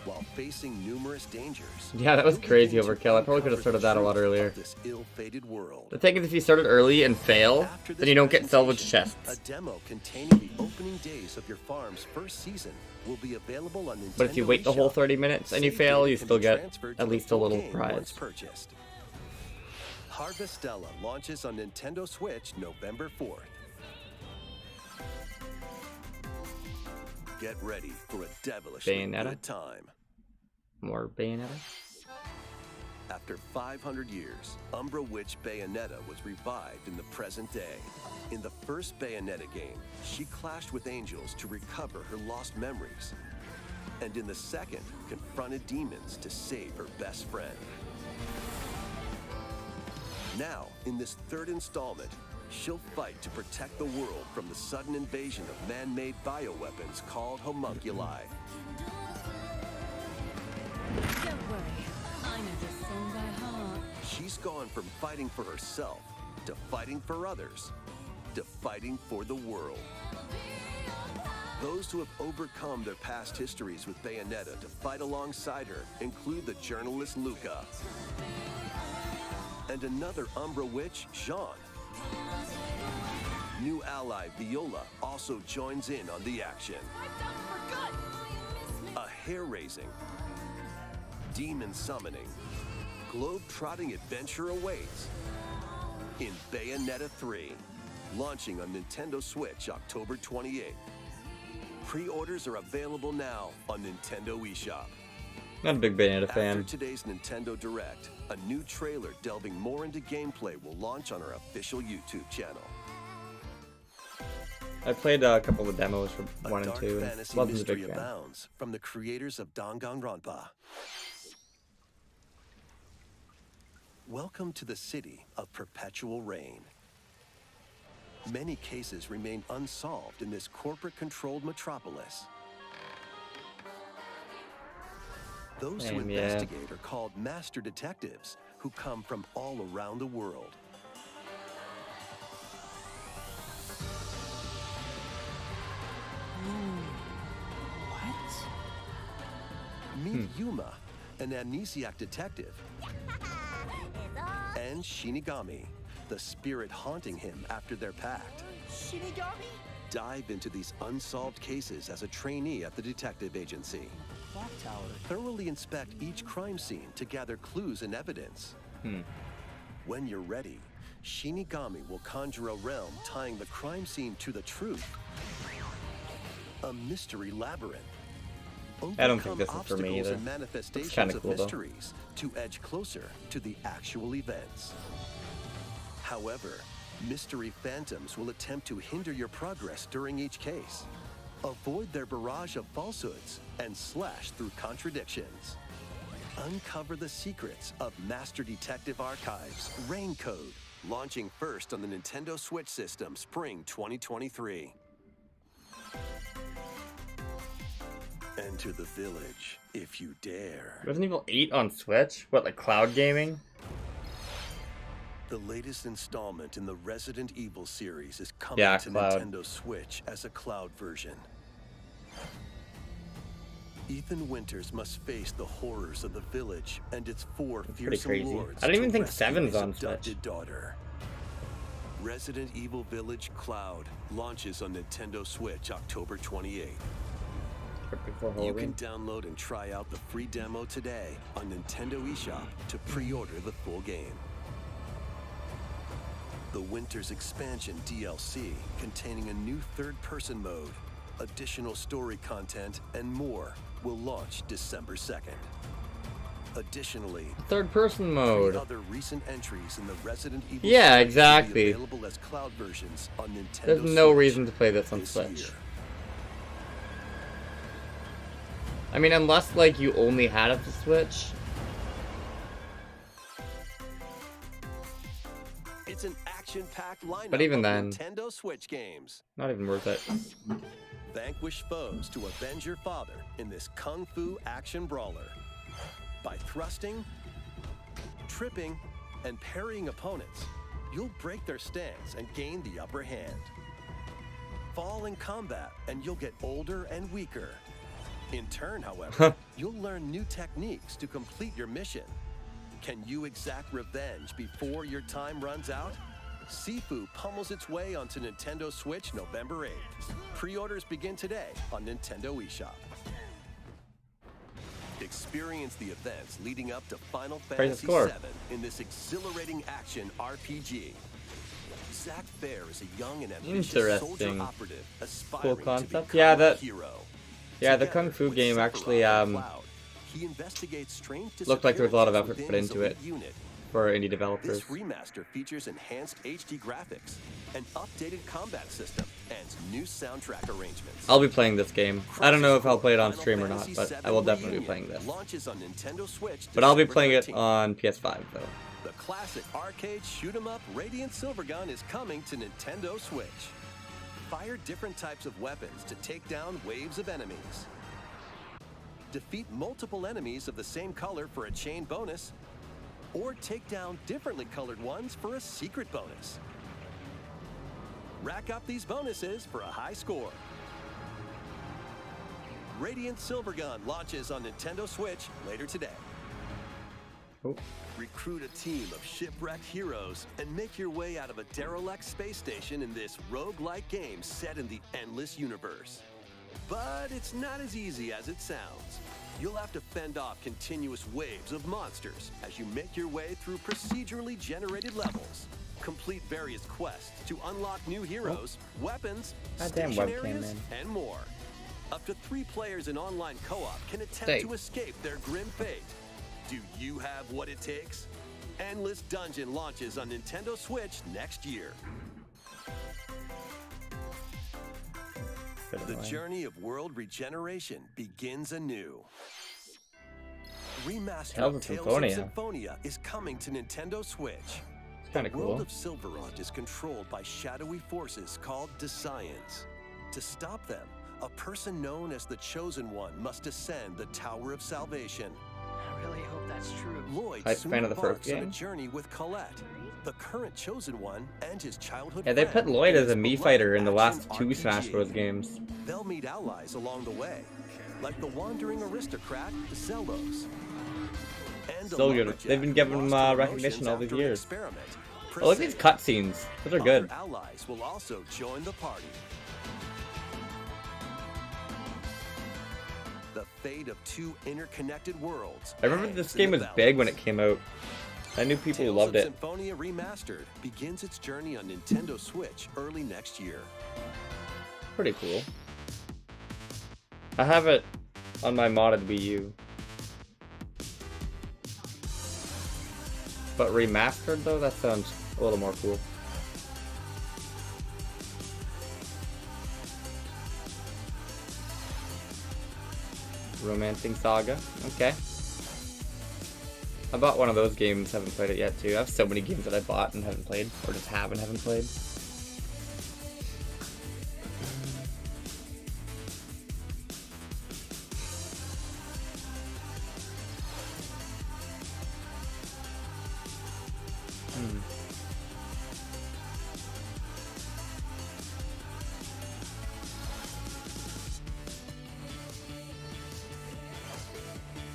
Speaker 6: While facing numerous dangers.
Speaker 1: Yeah, that was crazy overkill. I probably could have started that a lot earlier.
Speaker 6: This ill-fated world.
Speaker 1: The thing is, if you started early and fail, then you don't get salvage chests.
Speaker 6: A demo containing the opening days of your farm's first season will be available on Nintendo
Speaker 1: But if you wait the whole 30 minutes and you fail, you still get at least a little prize.
Speaker 6: Purchased. Harvestella launches on Nintendo Switch November 4th. Get ready for a devilishly good time.
Speaker 1: More Bayonetta?
Speaker 6: After 500 years, Umbra Witch Bayonetta was revived in the present day. In the first Bayonetta game, she clashed with angels to recover her lost memories. And in the second, confronted demons to save her best friend. Now, in this third installment, she'll fight to protect the world from the sudden invasion of man-made bioweapons called homunculi.
Speaker 10: Don't worry, I know this song by heart.
Speaker 6: She's gone from fighting for herself to fighting for others to fighting for the world. Those who have overcome their past histories with Bayonetta to fight alongside her include the journalist Luca and another Umbra witch, Jean. New ally Viola also joins in on the action. A hair-raising demon summoning, globe-trotting adventure awaits in Bayonetta 3, launching on Nintendo Switch October 28th. Pre-orders are available now on Nintendo eShop.
Speaker 1: Not a big Bayonetta fan.
Speaker 6: After today's Nintendo Direct, a new trailer delving more into gameplay will launch on our official YouTube channel.
Speaker 1: I played a couple of the demos for
Speaker 6: A
Speaker 1: 1 and
Speaker 6: dark
Speaker 1: 2, and
Speaker 6: fantasy
Speaker 1: wasn't a
Speaker 6: mystery
Speaker 1: big fan.
Speaker 6: abounds from the creators of Danganronpa. Welcome to the city of perpetual rain. Many cases remain unsolved in this corporate-controlled metropolis. Those who
Speaker 1: Damn, yeah.
Speaker 6: investigate are called master detectives, who come from all around the world. Meet Yuma, an amnesiac detective, and Shinigami, the spirit haunting him after their pact.
Speaker 10: Shinigami?
Speaker 6: Dive into these unsolved cases as a trainee at the detective agency.
Speaker 8: Clock tower.
Speaker 6: Thoroughly inspect each crime scene to gather clues and evidence. When you're ready, Shinigami will conjure a realm tying the crime scene to the truth. A mystery labyrinth.
Speaker 1: I don't think
Speaker 6: Overcome
Speaker 1: this is for me
Speaker 6: obstacles
Speaker 1: either.
Speaker 6: and manifestations
Speaker 1: kinda
Speaker 6: of
Speaker 1: cool, though.
Speaker 6: mysteries to edge closer to the actual events. However, mystery phantoms will attempt to hinder your progress during each case. Avoid their barrage of falsehoods and slash through contradictions. Uncover the secrets of Master Detective Archives Rain Code, launching first on the Nintendo Switch system spring 2023. Enter the village if you dare.
Speaker 1: Resident Evil 8 on Switch? What, like cloud gaming?
Speaker 6: The latest installment in the Resident Evil series is coming
Speaker 1: Yeah,
Speaker 6: to
Speaker 1: cloud.
Speaker 6: Nintendo Switch as a cloud version. Ethan Winters must face the horrors of the village and its four
Speaker 1: pretty
Speaker 6: fearsome
Speaker 1: crazy.
Speaker 6: lords
Speaker 1: I don't even
Speaker 6: to
Speaker 1: think
Speaker 6: rescue
Speaker 1: 7's
Speaker 6: his
Speaker 1: on Switch.
Speaker 6: abducted daughter. Resident Evil Village Cloud launches on Nintendo Switch October 28th.
Speaker 1: Before
Speaker 6: You
Speaker 1: holding.
Speaker 6: can download and try out the free demo today on Nintendo eShop to pre-order the full game. The Winter's Expansion DLC, containing a new third-person mode, additional story content, and more, will launch December 2nd. Additionally,
Speaker 1: Third person mode.
Speaker 6: other recent entries in the Resident Evil
Speaker 1: Yeah,
Speaker 6: series will be
Speaker 1: exactly.
Speaker 6: available as cloud versions on Nintendo
Speaker 1: There's no
Speaker 6: Switch
Speaker 1: reason to play this on
Speaker 6: this
Speaker 1: Switch.
Speaker 6: year.
Speaker 1: I mean, unless like you only had it to Switch.
Speaker 6: It's an action-packed lineup
Speaker 1: But even
Speaker 6: of
Speaker 1: then-
Speaker 6: Nintendo Switch games.
Speaker 1: Not even worth it.
Speaker 6: Vanquish foes to avenge your father in this kung fu action brawler. By thrusting, tripping, and parrying opponents, you'll break their stance and gain the upper hand. Fall in combat and you'll get older and weaker. In turn, however, you'll learn new techniques to complete your mission. Can you exact revenge before your time runs out? Sifu pummels its way onto Nintendo Switch November 8th. Pre-orders begin today on Nintendo eShop. Experience the events leading up to Final Fantasy
Speaker 1: score.
Speaker 6: VII in this exhilarating action RPG. Zack Fair is a young and ambitious soldier
Speaker 1: Interesting.
Speaker 6: operative aspiring to
Speaker 1: concept.
Speaker 6: become
Speaker 1: Yeah,
Speaker 6: a
Speaker 1: that-
Speaker 6: hero.
Speaker 1: Yeah, the
Speaker 6: Together
Speaker 1: Kung Fu
Speaker 6: with
Speaker 1: game
Speaker 6: Sephiroth
Speaker 1: actually
Speaker 6: and Cloud, he investigates strange
Speaker 1: looked like there was a lot of
Speaker 6: disappearances
Speaker 1: effort put
Speaker 6: within his
Speaker 1: into it
Speaker 6: elite unit.
Speaker 1: for indie developers.
Speaker 6: This remaster features enhanced HD graphics, an updated combat system, and new soundtrack arrangements.
Speaker 1: I'll be playing this game. I don't know if I'll play it on
Speaker 6: Final
Speaker 1: stream or not,
Speaker 6: Fantasy
Speaker 1: but
Speaker 6: VII
Speaker 1: I will definitely be
Speaker 6: Reunion
Speaker 1: playing this.
Speaker 6: Launches on Nintendo Switch
Speaker 1: But I'll be
Speaker 6: December
Speaker 1: playing it
Speaker 6: 13th.
Speaker 1: on PS5 though.
Speaker 6: The classic arcade shoot-'em-up Radiant Silvergun is coming to Nintendo Switch. Fire different types of weapons to take down waves of enemies. Defeat multiple enemies of the same color for a chain bonus, or take down differently colored ones for a secret bonus. Rack up these bonuses for a high score. Radiant Silvergun launches on Nintendo Switch later today.
Speaker 1: Oh.
Speaker 6: Recruit a team of shipwrecked heroes and make your way out of a derelict space station in this roguelike game set in the endless universe. But it's not as easy as it sounds. You'll have to fend off continuous waves of monsters as you make your way through procedurally generated levels. Complete various quests to unlock new heroes, weapons,
Speaker 1: Goddamn
Speaker 6: station
Speaker 1: webcam,
Speaker 6: areas,
Speaker 1: man.
Speaker 6: and more. Up to 3 players in online co-op can attempt to escape their grim fate. Do you have what it takes? Endless Dungeon launches on Nintendo Switch next year. The journey of world regeneration begins anew. Remastered
Speaker 1: Tales of
Speaker 6: Tales
Speaker 1: Symphonia.
Speaker 6: of Symphonia is coming to Nintendo Switch.
Speaker 1: Kinda
Speaker 6: The world
Speaker 1: cool.
Speaker 6: of Silverrond is controlled by shadowy forces called Descience. To stop them, a person known as the Chosen One must ascend the Tower of Salvation.
Speaker 8: I really hope that's true.
Speaker 6: Lloyd
Speaker 1: Hype
Speaker 6: soon
Speaker 1: fan of the first
Speaker 6: embarks on a
Speaker 1: game.
Speaker 6: journey with Colette, the current Chosen One, and his childhood
Speaker 1: Yeah, they
Speaker 6: friend
Speaker 1: put Lloyd
Speaker 6: in
Speaker 1: as a
Speaker 6: his
Speaker 1: Mii
Speaker 6: beloved
Speaker 1: fighter in the last
Speaker 6: action
Speaker 1: 2 Smash
Speaker 6: RPG.
Speaker 1: Bros. Games.
Speaker 6: They'll meet allies along the way, like the wandering aristocrat Zellos. And the
Speaker 1: Still good.
Speaker 6: lumberjack
Speaker 1: They've been giving
Speaker 6: who
Speaker 1: him
Speaker 6: lost her
Speaker 1: recognition
Speaker 6: emotions
Speaker 1: all these
Speaker 6: after an
Speaker 1: years.
Speaker 6: experiment.
Speaker 1: Oh, look at these cutscenes. Those are good.
Speaker 6: Other allies will also join the party. The fate of 2 interconnected worlds.
Speaker 1: I remember
Speaker 6: hangs
Speaker 1: this
Speaker 6: in
Speaker 1: game
Speaker 6: the
Speaker 1: was big when it
Speaker 6: balance.
Speaker 1: came out. I knew people
Speaker 6: Tales
Speaker 1: loved
Speaker 6: of
Speaker 1: it.
Speaker 6: Symphonia Remastered begins its journey on Nintendo Switch early next year.
Speaker 1: Pretty cool. I have it on my modded Wii U. But remastered though, that sounds a little more cool. Romancing Saga, okay. I bought one of those games, haven't played it yet too. I have so many games that I bought and haven't played, or just have and haven't played.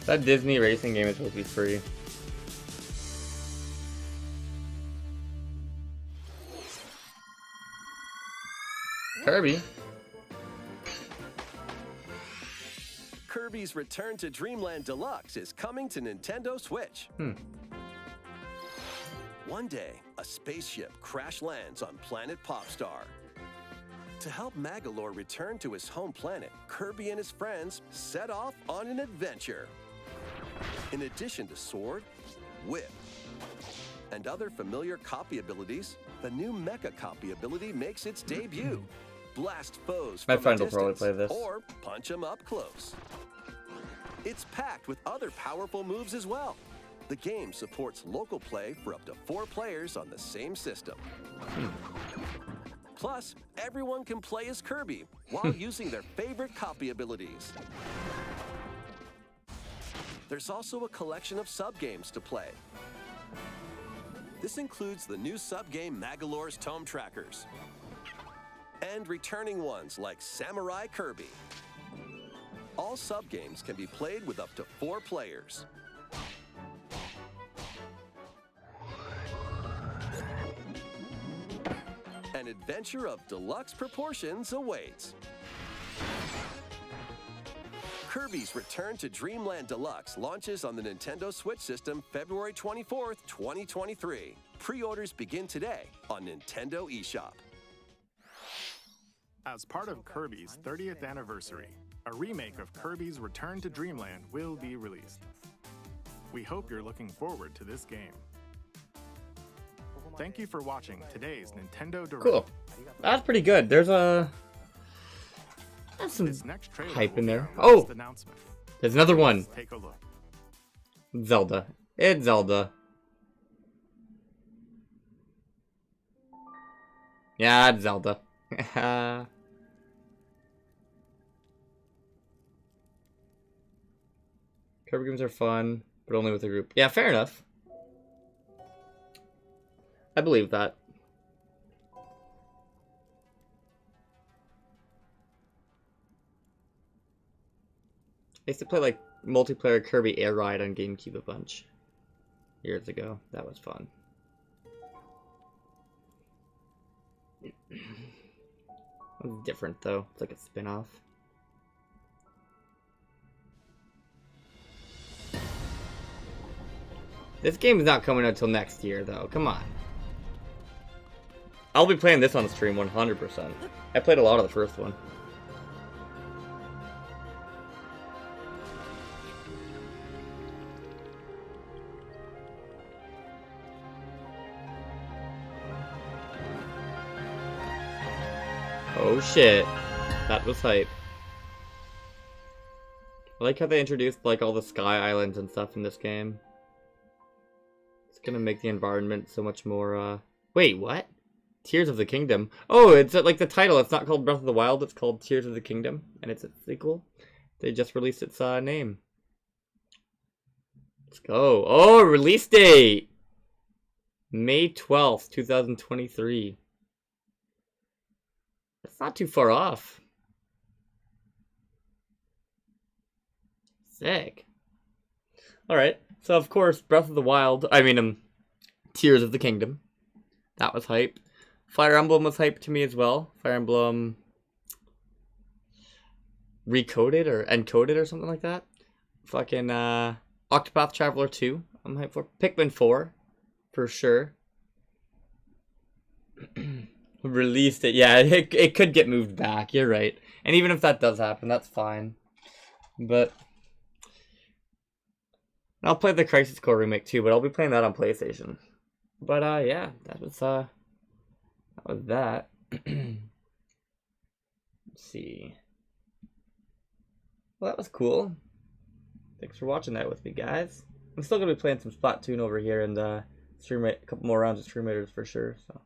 Speaker 1: That Disney racing game is supposed to be free. Kirby?
Speaker 6: Kirby's Return to Dreamland Deluxe is coming to Nintendo Switch. One day, a spaceship crash lands on planet Popstar. To help Magalore return to his home planet, Kirby and his friends set off on an adventure. In addition to sword, whip, and other familiar copy abilities, the new Mecha copy ability makes its debut. Blast foes
Speaker 1: My
Speaker 6: from
Speaker 1: friend
Speaker 6: a
Speaker 1: will probably
Speaker 6: distance,
Speaker 1: play this.
Speaker 6: or punch them up close. It's packed with other powerful moves as well. The game supports local play for up to 4 players on the same system. Plus, everyone can play as Kirby while using their favorite copy abilities. There's also a collection of sub-games to play. This includes the new sub-game Magalore's Tome Trackers, and returning ones like Samurai Kirby. All sub-games can be played with up to 4 players. An adventure of deluxe proportions awaits. Kirby's Return to Dreamland Deluxe launches on the Nintendo Switch system February 24th, 2023. Pre-orders begin today on Nintendo eShop.
Speaker 7: As part of Kirby's 30th anniversary, a remake of Kirby's Return to Dreamland will be released. We hope you're looking forward to this game. Thank you for watching today's Nintendo Direct.
Speaker 1: Cool. That's pretty good. There's some
Speaker 7: This next trailer
Speaker 1: hype
Speaker 7: will
Speaker 1: in
Speaker 7: be
Speaker 1: there.
Speaker 7: our last
Speaker 1: Oh!
Speaker 7: announcement.
Speaker 1: There's another one.
Speaker 7: Let's take a look.
Speaker 1: Zelda. It's Zelda. Yeah, it's Zelda. Kirby games are fun, but only with a group. Yeah, fair enough. I believe that. I used to play like multiplayer Kirby Air Ride on GameCube a bunch years ago. That was fun. It's different though. It's like a spin-off. This game is not coming out till next year, though. Come on. I'll be playing this on stream 100%. I played a lot of the first one. Oh shit. That was hype. I like how they introduced like all the sky islands and stuff in this game. It's gonna make the environment so much more, Wait, what? Tears of the Kingdom. Oh, it's like the title. It's not called Breath of the Wild. It's called Tears of the Kingdom, and it's a sequel. They just released its name. Let's go. Oh, release date! May 12th, 2023. That's not too far off. Sick. Alright, so of course, Breath of the Wild, Tears of the Kingdom. That was hype. Fire Emblem was hype to me as well. Fire Emblem Recoded or Encoded or something like that. Fucking Octopath Traveler 2, I'm hyped for. Pikmin 4, for sure. Released it. Yeah, it could get moved back, you're right. And even if that does happen, that's fine. But I'll play the Crisis Core remake too, but I'll be playing that on PlayStation. But yeah, that was that. Let's see. Well, that was cool. Thanks for watching that with me, guys. I'm still gonna be playing some Splatoon over here and stream a couple more rounds of Stream Raiders for sure. So.